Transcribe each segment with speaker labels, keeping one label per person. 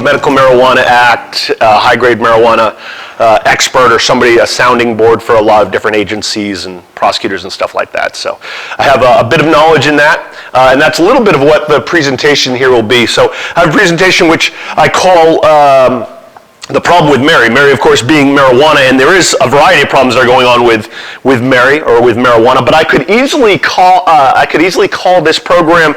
Speaker 1: Medical Marijuana Act, high-grade marijuana expert, or somebody, a sounding board for a lot of different agencies and prosecutors and stuff like that. So I have a bit of knowledge in that, and that's a little bit of what the presentation here will be. So I have a presentation which I call the problem with Mary. Mary, of course, being marijuana, and there is a variety of problems that are going on with Mary or with marijuana. But I could easily call this program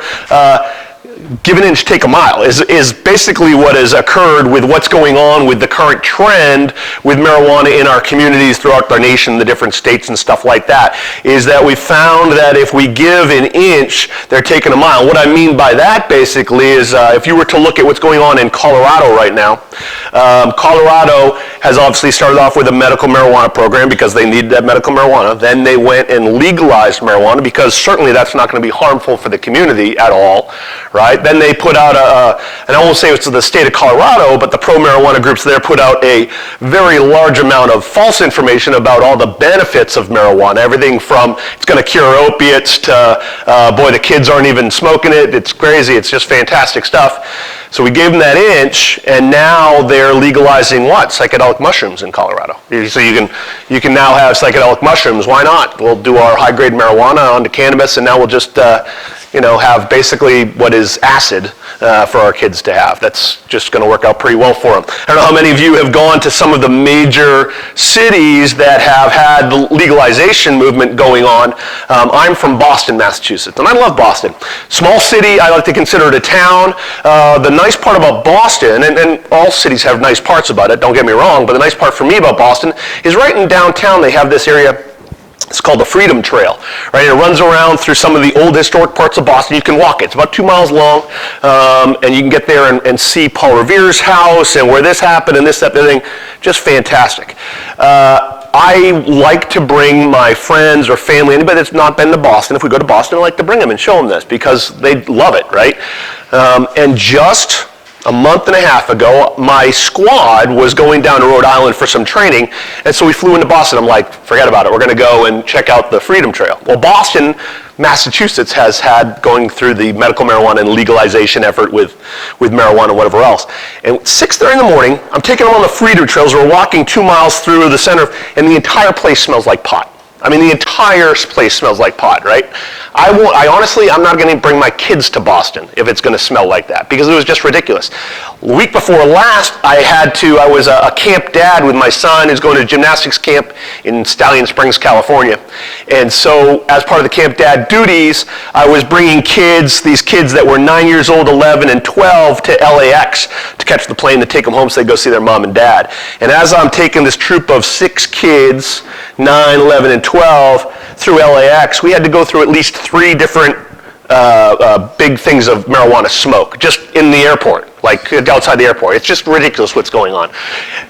Speaker 1: "Give an inch, take a mile," is basically what has occurred with what's going on with the current trend with marijuana in our communities throughout our nation, the different states and stuff like that, is that we found that if we give an inch, they're taking a mile. What I mean by that basically is if you were to look at what's going on in Colorado right now, Colorado has obviously started off with a medical marijuana program because they needed that medical marijuana. Then they went and legalized marijuana because certainly that's not going to be harmful for the community at all, right? Then they put out and I won't say it's the state of Colorado, but the pro-marijuana groups there put out a very large amount of false information about all the benefits of marijuana. Everything from it's going to cure opiates to, boy, the kids aren't even smoking it. It's crazy. It's just fantastic stuff. So we gave them that inch, and now they're legalizing what? Psychedelic mushrooms in Colorado. So you can now have psychedelic mushrooms. Why not? We'll do our high-grade marijuana onto cannabis, and now we'll just have basically what is acid for our kids to have. That's just going to work out pretty well for them. I don't know how many of you have gone to some of the major cities that have had the legalization movement going on. I'm from Boston, Massachusetts, and I love Boston. Small city, I like to consider it a town. The nice part about Boston, and all cities have nice parts about it, don't get me wrong, but the nice part for me about Boston is right in downtown they have this area. It's called the Freedom Trail, right? It runs around through some of the old historic parts of Boston. You can walk it. It's about 2 miles long, and you can get there and see Paul Revere's house and where this happened and this, that, and everything. Just fantastic. I like to bring my friends or family, anybody that's not been to Boston, if we go to Boston, I like to bring them and show them this because they love it, right? And just a month and a half ago, my squad was going down to Rhode Island for some training, and so we flew into Boston. I'm like, forget about it. We're going to go and check out the Freedom Trail. Well, Boston, Massachusetts has had going through the medical marijuana and legalization effort with marijuana and whatever else. And 6:30 in the morning, I'm taking them on the Freedom Trails. We're walking 2 miles through the center, and the entire place smells like pot. I mean, the entire place smells like pot, right? I'm not going to bring my kids to Boston if it's going to smell like that because it was just ridiculous. The week before last, I was a camp dad with my son who's going to gymnastics camp in Stallion Springs, California. And so as part of the camp dad duties, I was bringing these kids that were 9 years old, 11, and 12 to LAX to catch the plane to take them home so they go see their mom and dad. And as I'm taking this troop of 6 kids, 9, 11, and 12, through LAX, we had to go through at least 3 different big things of marijuana smoke just in the airport, like outside the airport. It's just ridiculous what's going on.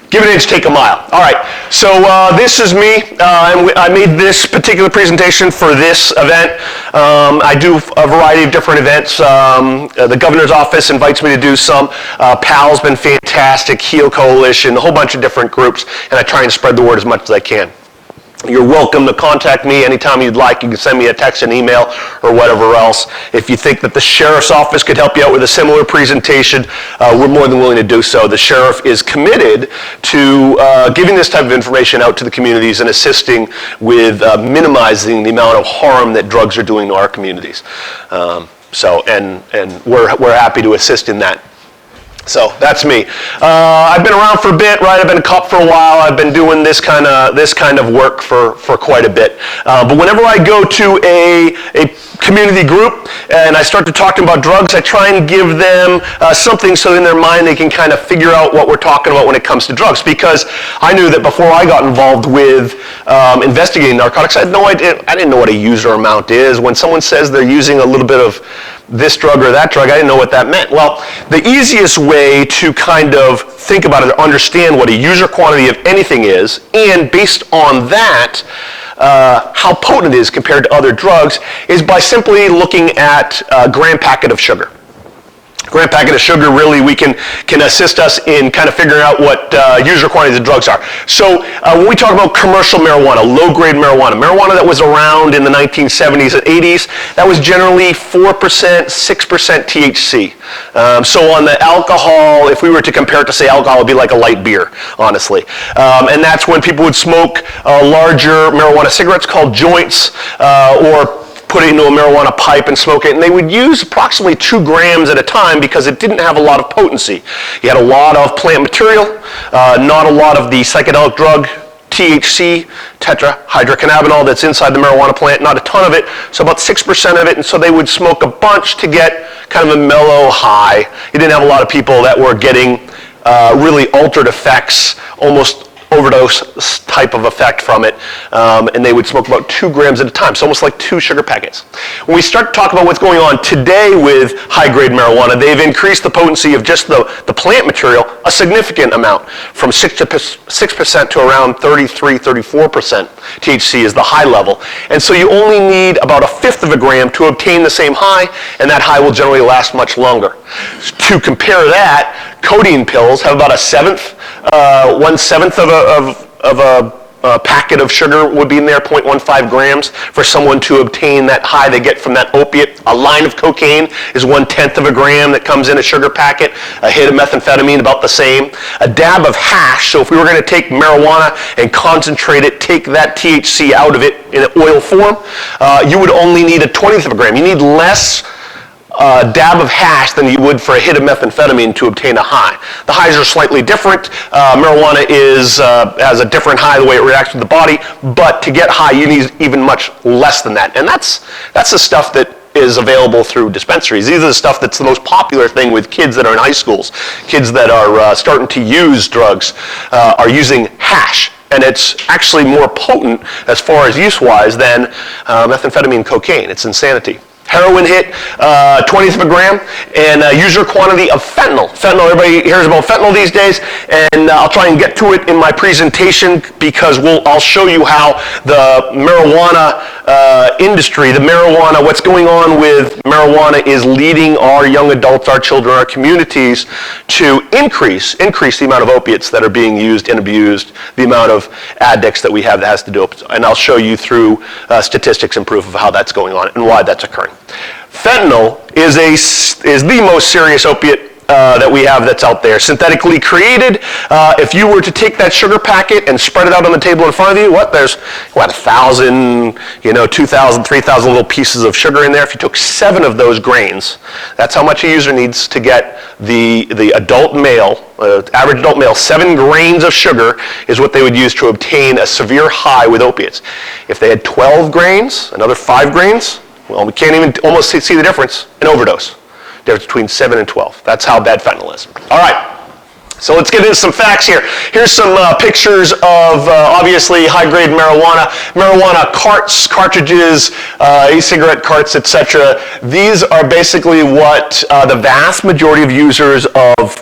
Speaker 1: Give an inch, take a mile. All right, so this is me. I made this particular presentation for this event. I do a variety of different events. The governor's office invites me to do some. PAL's been fantastic, HEAL Coalition, a whole bunch of different groups, and I try and spread the word as much as I can. You're welcome to contact me anytime you'd like. You can send me a text, an email, or whatever else. If you think that the sheriff's office could help you out with a similar presentation, we're more than willing to do so. The sheriff is committed to giving this type of information out to the communities and assisting with minimizing the amount of harm that drugs are doing to our communities. And we're happy to assist in that. So that's me. I've been around for a bit, right? I've been a cop for a while. I've been doing this kind of work for quite a bit. But whenever I go to a community group and I start to talk about drugs, I try and give them something so in their mind they can kind of figure out what we're talking about when it comes to drugs. Because I knew that before I got involved with investigating narcotics, I had no idea. I didn't know what a user amount is. When someone says they're using a little bit of this drug or that drug, I didn't know what that meant. Well, the easiest way to kind of think about it or understand what a user quantity of anything is, and based on that, how potent it is compared to other drugs, is by simply looking at a gram packet of sugar. gram packet of sugar, really, we can assist us in kind of figuring out what user quantities of drugs are. So when we talk about commercial marijuana, low-grade marijuana that was around in the 1970s and 80s, that was generally 4%, 6% THC. So on the alcohol, if we were to compare it to, say, alcohol, it would be like a light beer, honestly. And that's when people would smoke larger marijuana cigarettes called joints, or put it into a marijuana pipe and smoke it, and they would use approximately 2 grams at a time because it didn't have a lot of potency. You had a lot of plant material, not a lot of the psychedelic drug, THC, tetrahydrocannabinol, that's inside the marijuana plant, not a ton of it, so about 6% of it, and so they would smoke a bunch to get kind of a mellow high. You didn't have a lot of people that were getting really altered effects, almost overdose type of effect from it, and they would smoke about 2 grams at a time, so almost like 2 sugar packets. When we start to talk about what's going on today with high-grade marijuana, they've increased the potency of just the plant material a significant amount, from 6% to around 33, 34% THC is the high level. And so you only need about 1/5 of a gram to obtain the same high, and that high will generally last much longer. To compare that, codeine pills have about 1/7 of a packet of sugar would be in there, 0.15 grams, for someone to obtain that high they get from that opiate. A line of cocaine is 1/10 of a gram that comes in a sugar packet. A hit of methamphetamine, about the same. A dab of hash, so if we were going to take marijuana and concentrate it, take that THC out of it in an oil form, you would only need 1/20 of a gram. You need less dab of hash than you would for a hit of methamphetamine to obtain a high. The highs are slightly different. Marijuana has a different high the way it reacts with the body, but to get high you need even much less than that. And that's the stuff that is available through dispensaries. These are the stuff that's the most popular thing with kids that are in high schools. Kids that are starting to use drugs are using hash. And it's actually more potent as far as use-wise than methamphetamine and cocaine. It's insanity. Heroin hit 1/20 of a gram, and user quantity of fentanyl. Fentanyl, everybody hears about fentanyl these days, and I'll try and get to it in my presentation because I'll show you how the marijuana industry, what's going on with marijuana is leading our young adults, our children, our communities to increase the amount of opiates that are being used and abused, the amount of addicts that we have that has to do with it. And I'll show you through statistics and proof of how that's going on and why that's occurring. Fentanyl is the most serious opiate that we have that's out there. Synthetically created. If you were to take that sugar packet and spread it out on the table in front of you, there's 1,000, 2,000, 3,000 little pieces of sugar in there. If you took 7 of those grains, that's how much a user needs to get the adult male, average adult male. 7 grains of sugar is what they would use to obtain a severe high with opiates. If they had 12 grains, another 5 grains, well, we can't even almost see the difference, an overdose. Difference between 7 and 12. That's how bad fentanyl is. All right, so let's get into some facts here. Here's some pictures of, obviously, high-grade marijuana carts, cartridges, e-cigarette carts, etc. These are basically what the vast majority of users of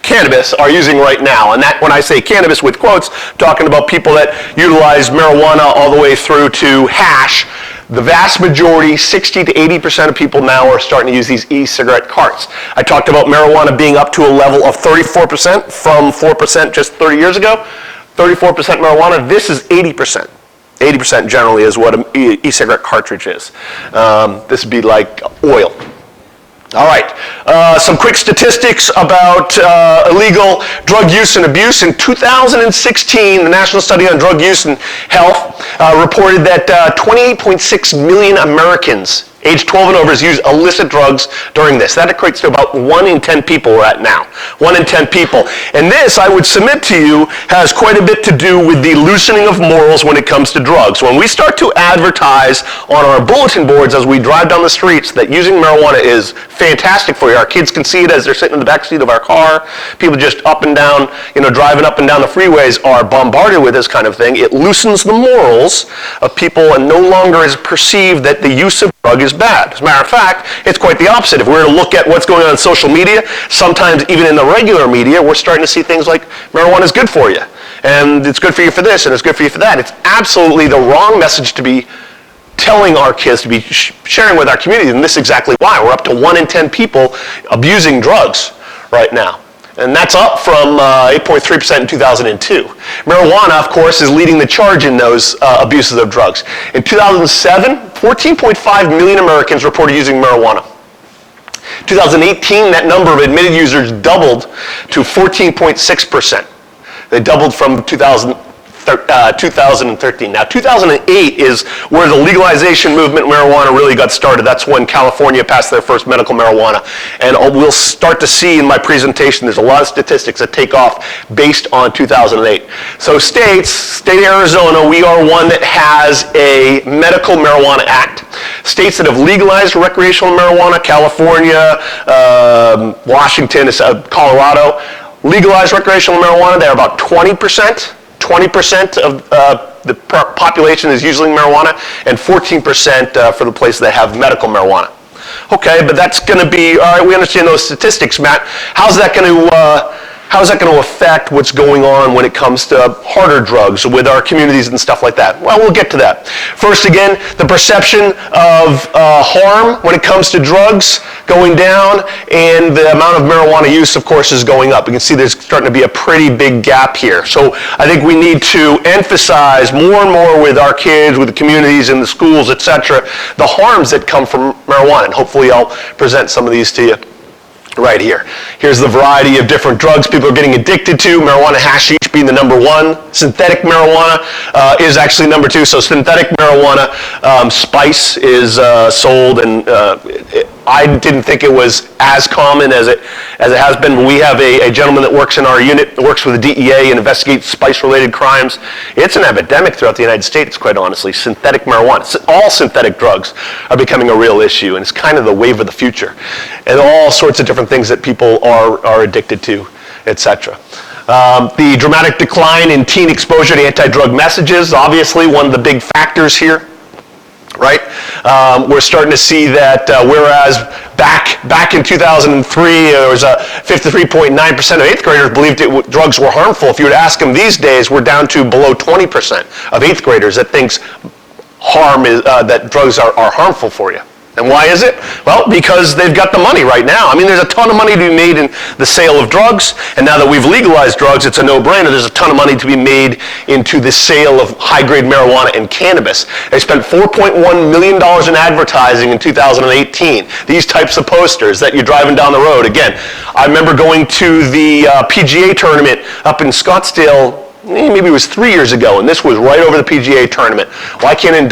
Speaker 1: cannabis are using right now. And that, when I say cannabis with quotes, I'm talking about people that utilize marijuana all the way through to hash. The vast majority, 60 to 80% of people now are starting to use these e-cigarette carts. I talked about marijuana being up to a level of 34% from 4% just 30 years ago. 34% marijuana, this is 80%. 80% generally is what an e-cigarette cartridge is. This would be like oil. All right, some quick statistics about illegal drug use and abuse. In 2016, the National Study on Drug Use and Health reported that 28.6 million Americans age 12 and over use illicit drugs during this. That equates to about 1 in 10 people we're at now. 1 in 10 people. And this, I would submit to you, has quite a bit to do with the loosening of morals when it comes to drugs. When we start to advertise on our bulletin boards as we drive down the streets that using marijuana is fantastic for you, our kids can see it as they're sitting in the back seat of our car, people just up and down, driving up and down the freeways are bombarded with this kind of thing. It loosens the morals of people and no longer is perceived that the use of drug is bad. As a matter of fact, it's quite the opposite. If we were to look at what's going on social media, sometimes even in the regular media, we're starting to see things like marijuana is good for you, and it's good for you for this, and it's good for you for that. It's absolutely the wrong message to be telling our kids to be sharing with our community, and this is exactly why. We're up to 1 in 10 people abusing drugs right now. And that's up from 8.3% in 2002. Marijuana, of course, is leading the charge in those abuses of drugs. In 2007, 14.5 million Americans reported using marijuana. 2018, that number of admitted users doubled to 14.6%. They doubled from 2013. Now, 2008 is where the legalization movement in marijuana really got started. That's when California passed their first medical marijuana. And we'll start to see in my presentation, there's a lot of statistics that take off based on 2008. So state of Arizona, we are one that has a medical marijuana act. States that have legalized recreational marijuana, California, Washington, Colorado, legalized recreational marijuana, they're about 20%. 20% of the population is using marijuana, and 14% for the places that have medical marijuana. Okay, but that's going to be, all right, we understand those statistics, Matt. How's that going to affect what's going on when it comes to harder drugs with our communities and stuff like that? Well, we'll get to that. First, again, the perception of harm when it comes to drugs going down, and the amount of marijuana use, of course, is going up. You can see there's starting to be a pretty big gap here. So I think we need to emphasize more and more with our kids, with the communities and the schools, et cetera, the harms that come from marijuana. And hopefully I'll present some of these to you right here. Here's the variety of different drugs people are getting addicted to. Marijuana hashish being the number one. Synthetic marijuana is actually number two. So synthetic marijuana spice is sold, and I didn't think it was as common as it has been. But we have a gentleman that works in our unit, works with the DEA and investigates spice-related crimes. It's an epidemic throughout the United States, quite honestly. Synthetic marijuana. All synthetic drugs are becoming a real issue, and it's kind of the wave of the future. And all sorts of different things that people are addicted to, etc. The dramatic decline in teen exposure to anti-drug messages, obviously one of the big factors here, right? We're starting to see that whereas back in 2003, there was a 53.9% of 8th graders believed drugs were harmful. If you were to ask them these days, we're down to below 20% of 8th graders that thinks that drugs are harmful for you. And why is it? Well, because they've got the money right now. I mean, there's a ton of money to be made in the sale of drugs, and now that we've legalized drugs, it's a no-brainer. There's a ton of money to be made into the sale of high-grade marijuana and cannabis. They spent $4.1 million in advertising in 2018. These types of posters that you're driving down the road. Again, I remember going to the PGA tournament up in Scottsdale, maybe it was 3 years ago, and this was right over the PGA tournament. Why can't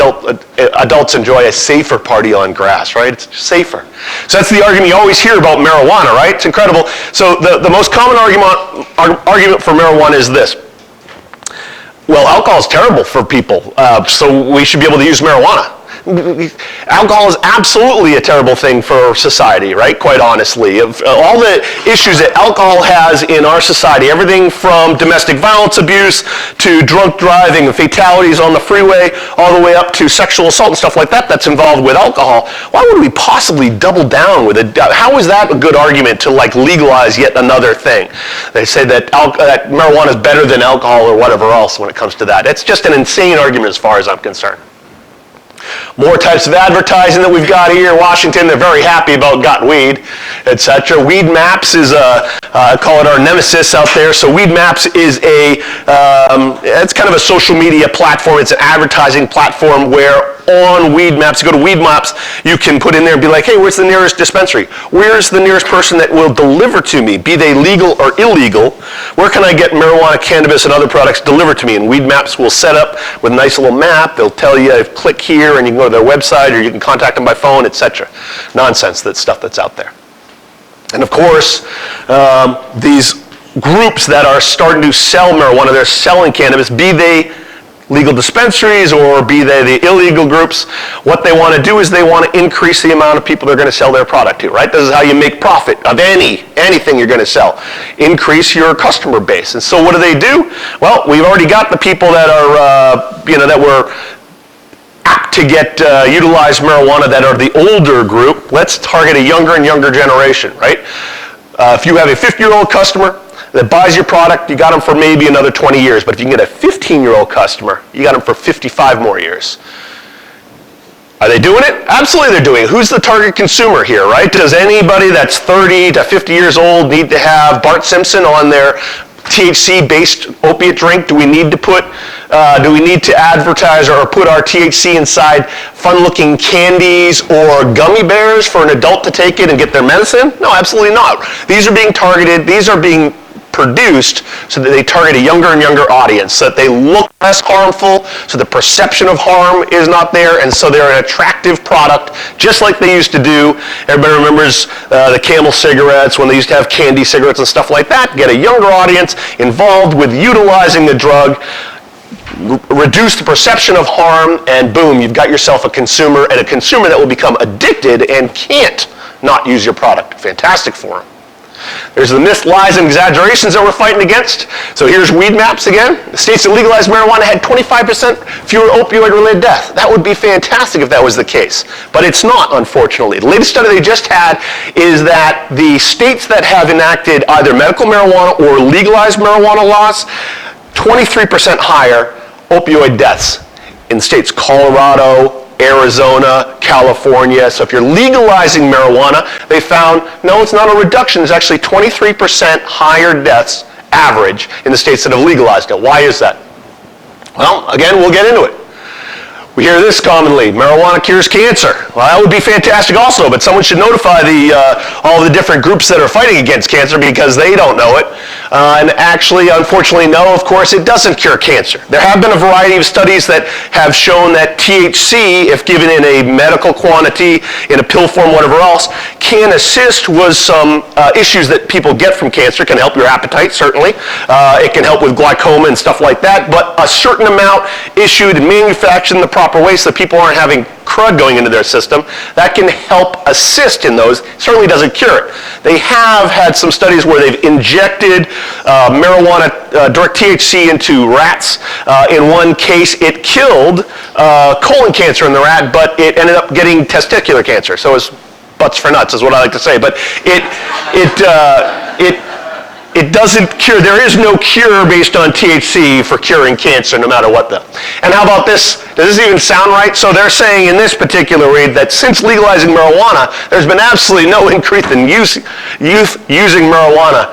Speaker 1: adults enjoy a safer party on grass, right? It's safer. So that's the argument you always hear about marijuana, right? It's incredible. So the most common argument for marijuana is this. Well, alcohol is terrible for people, so we should be able to use marijuana. Alcohol is absolutely a terrible thing for society, right? Quite honestly. Of all the issues that alcohol has in our society, everything from domestic violence abuse to drunk driving and fatalities on the freeway, all the way up to sexual assault and stuff like that that's involved with alcohol, why would we possibly double down with it? How is that a good argument to legalize yet another thing? They say that marijuana is better than alcohol or whatever else when it comes to that. It's just an insane argument as far as I'm concerned. More types of advertising that we've got here. Washington, they're very happy about got weed, etc. Weed Maps is I call it our nemesis out there. So Weed Maps is it's kind of a social media platform. It's an advertising platform where on Weed Maps, you go to Weed Maps, you can put in there and be like, hey, where's the nearest dispensary? Where's the nearest person that will deliver to me, be they legal or illegal? Where can I get marijuana, cannabis, and other products delivered to me? And Weed Maps will set up with a nice little map. They'll tell you, click here, and you can go to their website, or you can contact them by phone, etc. Nonsense, that stuff that's out there. And of course, these groups that are starting to sell marijuana, they're selling cannabis, be they legal dispensaries or be they the illegal groups, what they want to do is they want to increase the amount of people they're going to sell their product to, right? This is how you make profit of anything you're going to sell. Increase your customer base. And so what do? Well, we've already got the people that are, that were apt to get utilize marijuana that are the older group. Let's target a younger and younger generation, right? If you have a 50-year-old customer that buys your product, you got them for maybe another 20 years. But if you can get a 15-year-old customer, you got them for 55 more years. Are they doing it? Absolutely they're doing it. Who's the target consumer here, right? Does anybody that's 30 to 50 years old need to have Bart Simpson on their THC-based opiate drink? Do we need to advertise or put our THC inside fun-looking candies or gummy bears for an adult to take it and get their medicine? No, absolutely not. These are being targeted. These are being produced so that they target a younger and younger audience, so that they look less harmful, so the perception of harm is not there, and so they're an attractive product, just like they used to do. Everybody remembers the Camel cigarettes, when they used to have candy cigarettes and stuff like that. Get a younger audience involved with utilizing the drug, reduce the perception of harm, and boom, you've got yourself a consumer, and a consumer that will become addicted and can't not use your product. Fantastic for them. There's the myths, lies, and exaggerations that we're fighting against. So here's weed maps again. The states that legalized marijuana had 25% fewer opioid-related deaths. That would be fantastic if that was the case. But it's not, unfortunately. The latest study they just had is that the states that have enacted either medical marijuana or legalized marijuana laws, 23% higher opioid deaths in states Colorado, Arizona, California. So if you're legalizing marijuana, they found, no, it's not a reduction. It's actually 23% higher deaths average in the states that have legalized it. Why is that? Well, again, we'll get into it. We hear this commonly: marijuana cures cancer. Well, that would be fantastic also, but someone should notify all the different groups that are fighting against cancer, because they don't know it. And actually, unfortunately, no, of course, it doesn't cure cancer. There have been a variety of studies that have shown that THC, if given in a medical quantity, in a pill form, whatever else, can assist with some issues that people get from cancer. Can help your appetite, certainly. It can help with glaucoma and stuff like that, but a certain amount issued and manufactured in the proper way so that people aren't having crud going into their system, that can help assist in those. Certainly doesn't cure it. They have had some studies where they've injected marijuana, direct THC into rats. In one case, it killed colon cancer in the rat, but it ended up getting testicular cancer. So it's butts for nuts is what I like to say. But it doesn't cure. There is no cure based on THC for curing cancer, no matter what though. And how about this? Does this even sound right? So they're saying in this particular read that since legalizing marijuana, there's been absolutely no increase in youth using marijuana,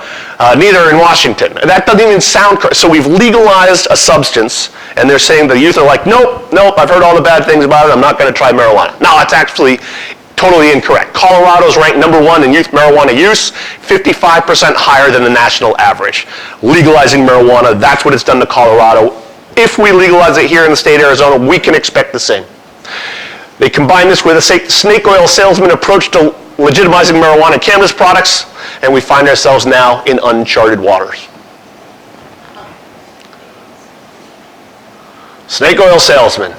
Speaker 1: neither in Washington. That doesn't even sound correct. So we've legalized a substance, and they're saying the youth are like, nope, I've heard all the bad things about it, I'm not going to try marijuana. No, that's actually totally incorrect. Colorado's ranked number 1 in youth marijuana use, 55% higher than the national average. Legalizing marijuana, that's what it's done to Colorado. If we legalize it here in the state of Arizona, we can expect the same. They combine this with a snake oil salesman approach to legitimizing marijuana and cannabis products, and we find ourselves now in uncharted waters. Snake oil salesman.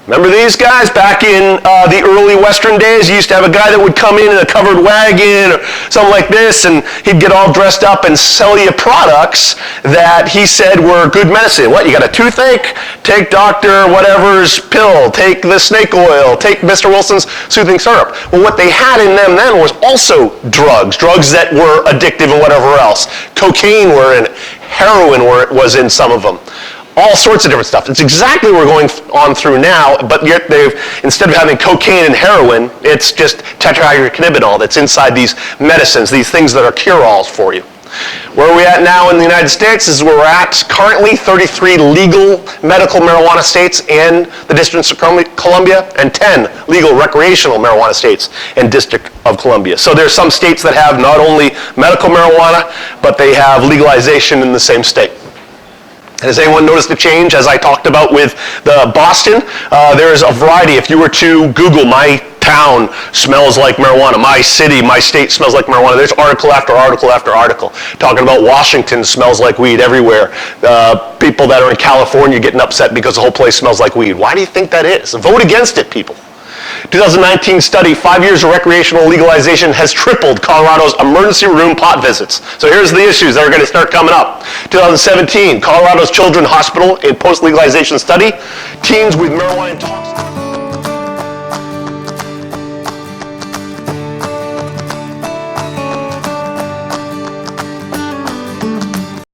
Speaker 1: Remember these guys? Back in the early Western days, you used to have a guy that would come in a covered wagon or something like this, and he'd get all dressed up and sell you products that he said were good medicine. What, you got a toothache? Take Dr. Whatever's pill. Take the snake oil. Take Mr. Wilson's soothing syrup. Well, what they had in them then was also drugs that were addictive and whatever else. Cocaine were in it. Heroin was in some of them. All sorts of different stuff. It's exactly what we're going on through now, but yet instead of having cocaine and heroin, it's just tetrahydrocannabinol that's inside these medicines, these things that are cure-alls for you. Where are we at now in the United States? This is where we're at currently, 33 legal medical marijuana states and the District of Columbia, and 10 legal recreational marijuana states and District of Columbia. So there's some states that have not only medical marijuana, but they have legalization in the same state. Has anyone noticed a change, as I talked about with the Boston? There's a variety. If you were to Google, my town smells like marijuana, my city, my state smells like marijuana, there's article after article after article talking about Washington smells like weed everywhere. People that are in California getting upset because the whole place smells like weed. Why do you think that is? Vote against it, people. 2019 study, 5 years of recreational legalization has tripled Colorado's emergency room pot visits. So here's the issues that are going to start coming up. 2017, Colorado's Children's Hospital in post-legalization study, teens with marijuana intoxication.